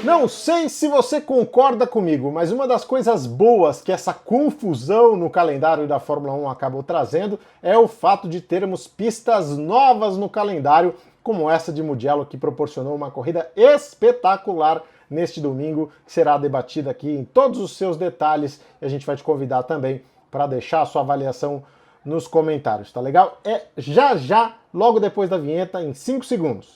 Não sei se você concorda comigo, mas uma das coisas boas que essa confusão no calendário da Fórmula 1 acabou trazendo é o fato de termos pistas novas no calendário, como essa de Mugello, que proporcionou uma corrida espetacular neste domingo, que será debatida aqui em todos os seus detalhes, e a gente vai te convidar também para deixar a sua avaliação nos comentários, tá legal? É já, logo depois da vinheta, em 5 segundos.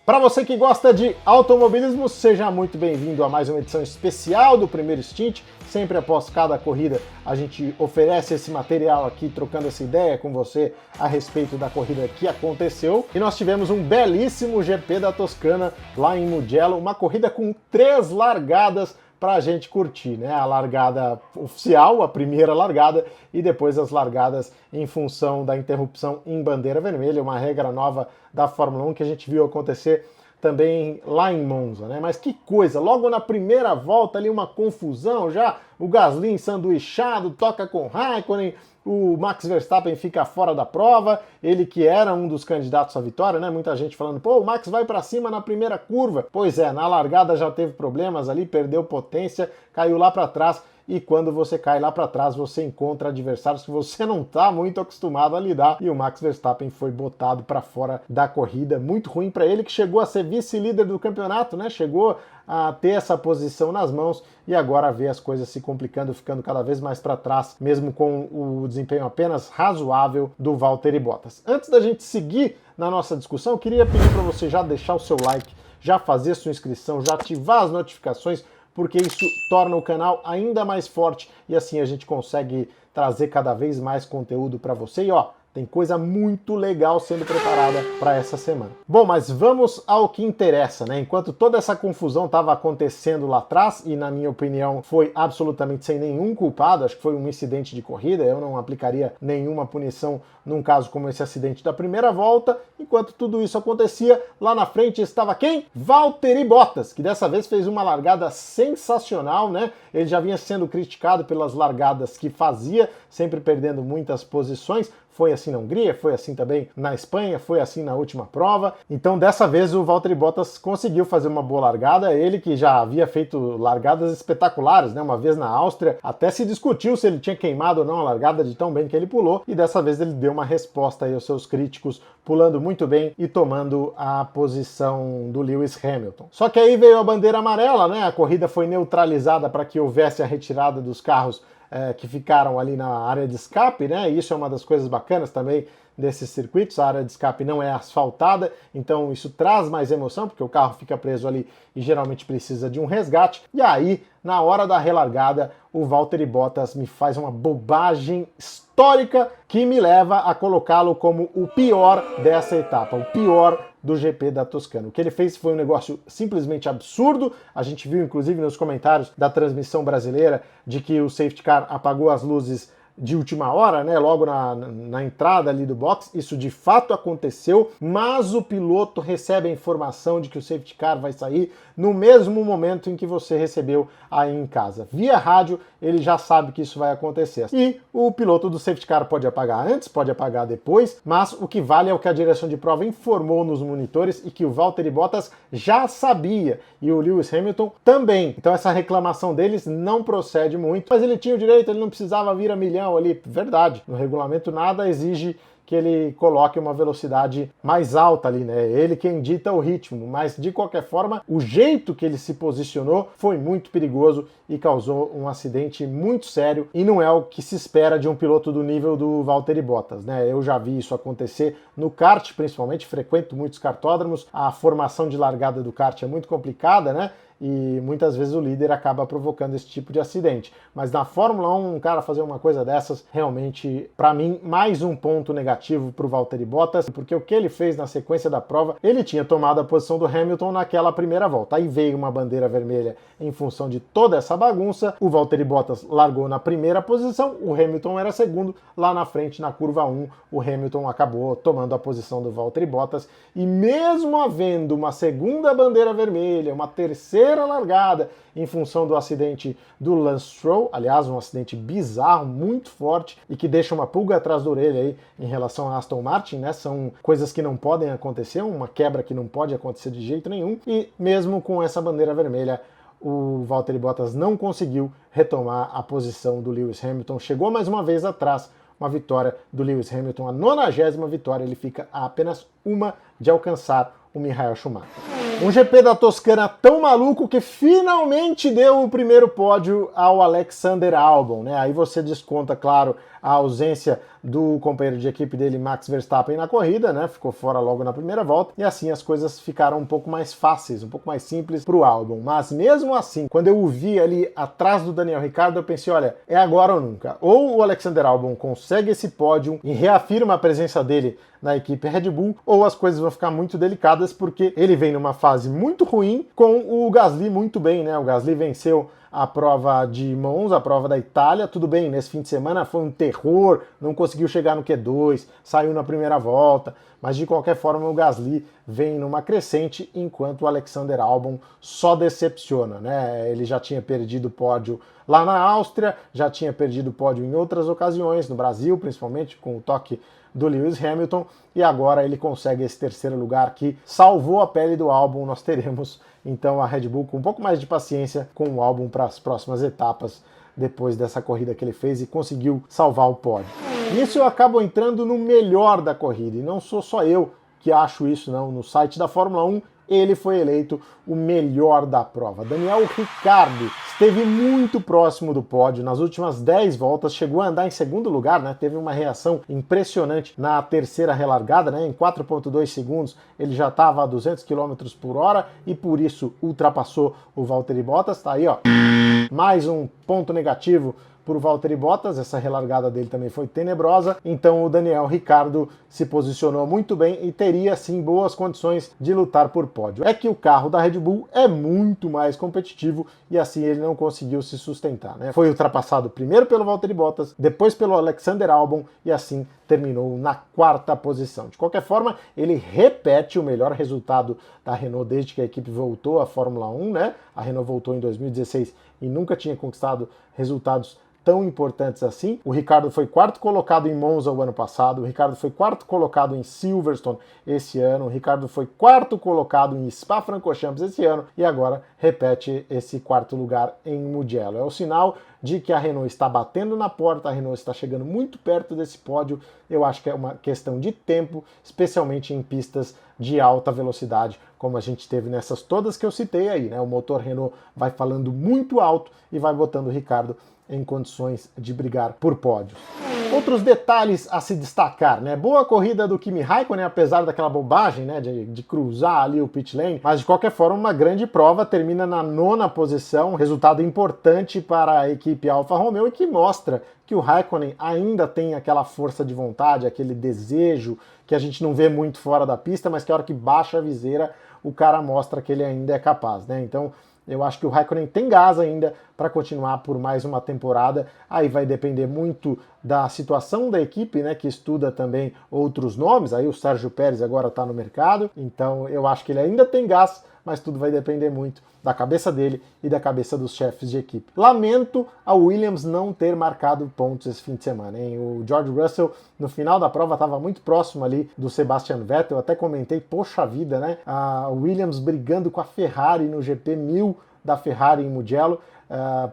Para você que gosta de automobilismo, seja muito bem-vindo a mais uma edição especial do Primeiro Stint. Sempre após cada corrida a gente oferece esse material aqui, trocando essa ideia com você a respeito da corrida que aconteceu. E nós tivemos um belíssimo GP da Toscana lá em Mugello, uma corrida com 3 largadas para a gente curtir, né? A largada oficial, a primeira largada, e depois as largadas em função da interrupção em bandeira vermelha, uma regra nova da Fórmula 1 que a gente viu acontecer também lá em Monza, né? Mas que coisa, logo na primeira volta ali uma confusão já, o Gasly ensanduichado, toca com Raikkonen, o Max Verstappen fica fora da prova, ele que era um dos candidatos à vitória, né? Muita gente falando, pô, o Max vai para cima na primeira curva. Pois é, na largada já teve problemas ali, perdeu potência, caiu lá para trás. E quando você cai lá para trás, você encontra adversários que você não está muito acostumado a lidar. E o Max Verstappen foi botado para fora da corrida. Muito ruim para ele, que chegou a ser vice-líder do campeonato, né? Chegou a ter essa posição nas mãos e agora vê as coisas se complicando, ficando cada vez mais para trás, mesmo com o desempenho apenas razoável do Valtteri Bottas. Antes da gente seguir na nossa discussão, eu queria pedir para você já deixar o seu like, já fazer sua inscrição, já ativar as notificações, porque isso torna o canal ainda mais forte e assim a gente consegue trazer cada vez mais conteúdo para você. E ó, tem coisa muito legal sendo preparada para essa semana. Bom, mas vamos ao que interessa, né? Enquanto toda essa confusão estava acontecendo lá atrás, e na minha opinião foi absolutamente sem nenhum culpado, acho que foi um incidente de corrida, eu não aplicaria nenhuma punição num caso como esse acidente da primeira volta. Enquanto tudo isso acontecia, lá na frente estava quem? Valtteri Bottas, que dessa vez fez uma largada sensacional, né? Ele já vinha sendo criticado pelas largadas que fazia, sempre perdendo muitas posições. Foi assim na Hungria, foi assim também na Espanha, foi assim na última prova. Então dessa vez o Valtteri Bottas conseguiu fazer uma boa largada, ele que já havia feito largadas espetaculares, né? Uma vez na Áustria, até se discutiu se ele tinha queimado ou não a largada de tão bem que ele pulou, e dessa vez ele deu uma resposta aí aos seus críticos, pulando muito bem e tomando a posição do Lewis Hamilton. Só que aí veio a bandeira amarela, né? A corrida foi neutralizada para que houvesse a retirada dos carros que ficaram ali na área de escape, né? E isso é uma das coisas bacanas também desses circuitos. A área de escape não é asfaltada, então isso traz mais emoção, porque o carro fica preso ali e geralmente precisa de um resgate. E aí, na hora da relargada, o Valtteri Bottas me faz uma bobagem histórica que me leva a colocá-lo como o pior dessa etapa, o pior do GP da Toscana. O que ele fez foi um negócio simplesmente absurdo. A gente viu, inclusive, nos comentários da transmissão brasileira de que o safety car apagou as luzes de última hora, né, logo na entrada ali do box. Isso de fato aconteceu, mas o piloto recebe a informação de que o safety car vai sair no mesmo momento em que você recebeu aí em casa. Via rádio, ele já sabe que isso vai acontecer. E o piloto do safety car pode apagar antes, pode apagar depois, mas o que vale é o que a direção de prova informou nos monitores e que o Valtteri Bottas já sabia, e o Lewis Hamilton também. Então essa reclamação deles não procede muito, mas ele tinha o direito, ele não precisava vir a milhão ali, verdade. No regulamento nada exige que ele coloque uma velocidade mais alta ali, né? Ele quem dita o ritmo, mas de qualquer forma, o jeito que ele se posicionou foi muito perigoso e causou um acidente muito sério, e não é o que se espera de um piloto do nível do Valtteri Bottas, né? Eu já vi isso acontecer no kart, principalmente, frequento muitos kartódromos, a formação de largada do kart é muito complicada, né? E muitas vezes o líder acaba provocando esse tipo de acidente. Mas na Fórmula 1, um cara fazer uma coisa dessas, realmente, para mim, mais um ponto negativo para o Valtteri Bottas, porque o que ele fez na sequência da prova, ele tinha tomado a posição do Hamilton naquela primeira volta. Aí veio uma bandeira vermelha em função de toda essa bagunça, o Valtteri Bottas largou na primeira posição, o Hamilton era segundo, lá na frente, na curva 1, o Hamilton acabou tomando a posição do Valtteri Bottas, e mesmo havendo uma segunda bandeira vermelha, uma terceira terceira largada em função do acidente do Lance Stroll, aliás, um acidente bizarro, muito forte e que deixa uma pulga atrás da orelha aí em relação a Aston Martin, né? São coisas que não podem acontecer, uma quebra que não pode acontecer de jeito nenhum, e mesmo com essa bandeira vermelha, o Valtteri Bottas não conseguiu retomar a posição do Lewis Hamilton, chegou mais uma vez atrás, uma vitória do Lewis Hamilton, a 90ª vitória, ele fica a apenas uma de alcançar o Michael Schumacher. Um GP da Toscana tão maluco que finalmente deu o primeiro pódio ao Alexander Albon, né? Aí você desconta, claro, a ausência do companheiro de equipe dele, Max Verstappen, na corrida, né? Ficou fora logo na primeira volta, e assim as coisas ficaram um pouco mais fáceis, um pouco mais simples para o Albon. Mas mesmo assim, quando eu o vi ali atrás do Daniel Ricciardo, eu pensei, olha, é agora ou nunca. Ou o Alexander Albon consegue esse pódio e reafirma a presença dele na equipe Red Bull, ou as coisas vão ficar muito delicadas, porque ele vem numa fase muito ruim, com o Gasly muito bem, né? O Gasly venceu a prova de Monza, a prova da Itália, tudo bem, nesse fim de semana foi um terror, não conseguiu chegar no Q2, saiu na primeira volta, mas de qualquer forma o Gasly vem numa crescente, enquanto o Alexander Albon só decepciona, né? Ele já tinha perdido o pódio lá na Áustria, já tinha perdido o pódio em outras ocasiões, no Brasil principalmente, com o toque do Lewis Hamilton, e agora ele consegue esse terceiro lugar que salvou a pele do Albon. Nós teremos então a Red Bull com um pouco mais de paciência com o Albon para as próximas etapas depois dessa corrida que ele fez e conseguiu salvar o pódio. Nisso eu acabo entrando no melhor da corrida, e não sou só eu que acho isso, não. No site da Fórmula 1, ele foi eleito o melhor da prova. Daniel Ricciardo esteve muito próximo do pódio nas últimas 10 voltas, chegou a andar em segundo lugar, né? Teve uma reação impressionante na terceira relargada, né? Em 4,2 segundos ele já estava a 200 km por hora e por isso ultrapassou o Valtteri Bottas. Tá aí, ó, mais um ponto negativo por Valtteri Bottas, essa relargada dele também foi tenebrosa, então o Daniel Ricciardo se posicionou muito bem e teria sim boas condições de lutar por pódio. É que o carro da Red Bull é muito mais competitivo e assim ele não conseguiu se sustentar, né? Foi ultrapassado primeiro pelo Valtteri Bottas, depois pelo Alexander Albon e assim terminou na 4ª posição. De qualquer forma, ele repete o melhor resultado da Renault desde que a equipe voltou à Fórmula 1, né? A Renault voltou em 2016 e nunca tinha conquistado resultados tão importantes assim. O Ricciardo foi 4º colocado em Monza o ano passado, o Ricciardo foi 4º colocado em Silverstone esse ano, o Ricciardo foi 4º colocado em Spa-Francorchamps esse ano e agora repete esse 4º lugar em Mugello. É o sinal de que a Renault está batendo na porta, a Renault está chegando muito perto desse pódio. Eu acho que é uma questão de tempo, especialmente em pistas de alta velocidade, como a gente teve nessas todas que eu citei aí, né? O motor Renault vai falando muito alto e vai botando o Ricciardo em condições de brigar por pódios. Outros detalhes a se destacar, né? Boa corrida do Kimi Raikkonen, apesar daquela bobagem, né, de cruzar ali o pit lane, mas de qualquer forma uma grande prova, termina na 9ª posição, resultado importante para a equipe Alfa Romeo e que mostra que o Raikkonen ainda tem aquela força de vontade, aquele desejo que a gente não vê muito fora da pista, mas que a hora que baixa a viseira o cara mostra que ele ainda é capaz, né? Então eu acho que o Raikkonen tem gás ainda para continuar por mais uma temporada. Aí vai depender muito da situação da equipe, né, que estuda também outros nomes. Aí o Sérgio Pérez agora está no mercado, então eu acho que ele ainda tem gás, mas tudo vai depender muito da cabeça dele e da cabeça dos chefes de equipe. Lamento a Williams não ter marcado pontos esse fim de semana, hein? O George Russell, no final da prova, estava muito próximo ali do Sebastian Vettel. Eu até comentei, poxa vida, né? A Williams brigando com a Ferrari no GP 1000 da Ferrari em Mugello.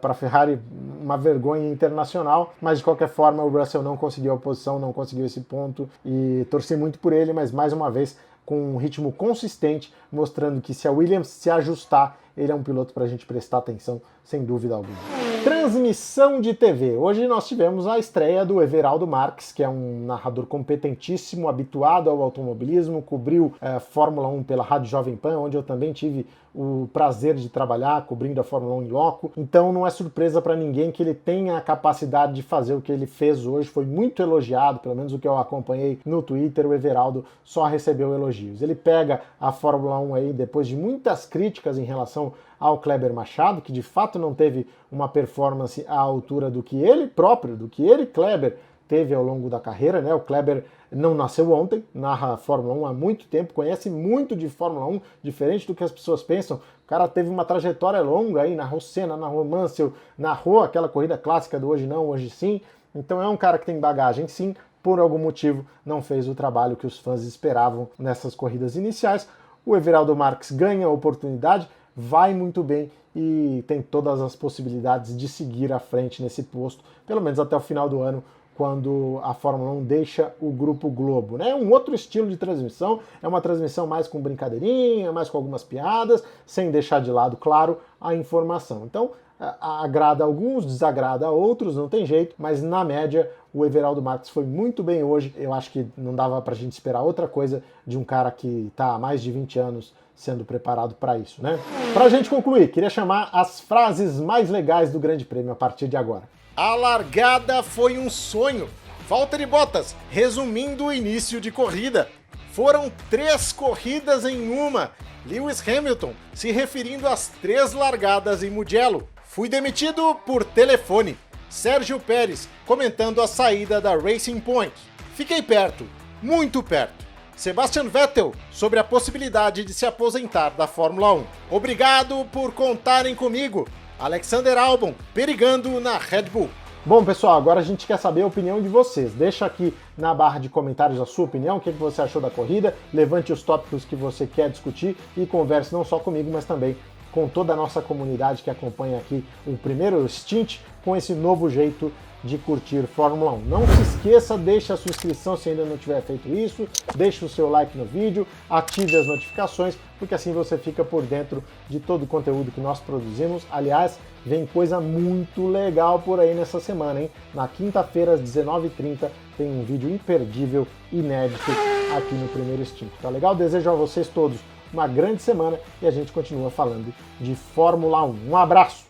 Para a Ferrari, uma vergonha internacional, mas de qualquer forma o Russell não conseguiu a posição, não conseguiu esse ponto e torci muito por ele, mas mais uma vez com um ritmo consistente, mostrando que se a Williams se ajustar, ele é um piloto para a gente prestar atenção, sem dúvida alguma. Transmissão de TV. Hoje nós tivemos a estreia do Everaldo Marques, que é um narrador competentíssimo, habituado ao automobilismo, cobriu Fórmula 1 pela Rádio Jovem Pan, onde eu também tive o prazer de trabalhar cobrindo a Fórmula 1 em loco. Então não é surpresa para ninguém que ele tenha a capacidade de fazer o que ele fez hoje. Foi muito elogiado, pelo menos o que eu acompanhei no Twitter, o Everaldo só recebeu elogios. Ele pega a Fórmula 1 aí depois de muitas críticas em relação ao Kleber Machado, que de fato não teve uma performance à altura do que ele próprio, do que ele, Kleber, teve ao longo da carreira, né? O Kleber não nasceu ontem, narra a Fórmula 1 há muito tempo, conhece muito de Fórmula 1, diferente do que as pessoas pensam. O cara teve uma trajetória longa aí, narrou Senna, narrou Mansell, narrou aquela corrida clássica do Hoje Não, Hoje Sim. Então é um cara que tem bagagem sim, por algum motivo não fez o trabalho que os fãs esperavam nessas corridas iniciais. O Everaldo Marques ganha a oportunidade, vai muito bem e tem todas as possibilidades de seguir à frente nesse posto, pelo menos até o final do ano, quando a Fórmula 1 deixa o Grupo Globo. É um outro estilo de transmissão, é uma transmissão mais com brincadeirinha, mais com algumas piadas, sem deixar de lado, claro, a informação. Então, agrada a alguns, desagrada a outros, não tem jeito, mas na média o Everaldo Marques foi muito bem hoje. Eu acho que não dava pra gente esperar outra coisa de um cara que tá há mais de 20 anos sendo preparado para isso, né? Pra gente concluir, queria chamar as frases mais legais do Grande Prêmio a partir de agora. A largada foi um sonho. Valtteri Bottas, resumindo o início de corrida. Foram 3 corridas em uma. Lewis Hamilton, se referindo às 3 largadas em Mugello. Fui demitido por telefone. Sérgio Pérez, comentando a saída da Racing Point. Fiquei perto, muito perto. Sebastian Vettel, sobre a possibilidade de se aposentar da Fórmula 1. Obrigado por contarem comigo. Alexander Albon, perigando na Red Bull. Bom, pessoal, agora a gente quer saber a opinião de vocês. Deixa aqui na barra de comentários a sua opinião, o que você achou da corrida, levante os tópicos que você quer discutir e converse não só comigo, mas também com toda a nossa comunidade que acompanha aqui o primeiro stint com esse novo jeito de curtir Fórmula 1. Não se esqueça, deixe a sua inscrição se ainda não tiver feito isso, deixe o seu like no vídeo, ative as notificações, porque assim você fica por dentro de todo o conteúdo que nós produzimos. Aliás, vem coisa muito legal por aí nessa semana, hein? Na quinta-feira, às 19h30, tem um vídeo imperdível, inédito, aqui no Primeiro Stint. Tá legal? Desejo a vocês todos uma grande semana e a gente continua falando de Fórmula 1. Um abraço!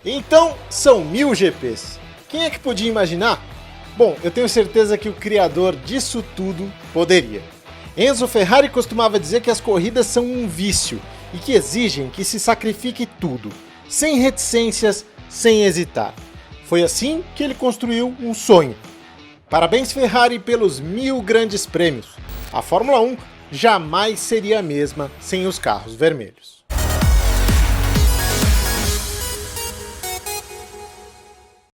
Então, são 1000 GPs. Quem é que podia imaginar? Bom, eu tenho certeza que o criador disso tudo poderia. Enzo Ferrari costumava dizer que as corridas são um vício e que exigem que se sacrifique tudo, sem reticências, sem hesitar. Foi assim que ele construiu um sonho. Parabéns, Ferrari, pelos 1000 grandes prêmios. A Fórmula 1 jamais seria a mesma sem os carros vermelhos.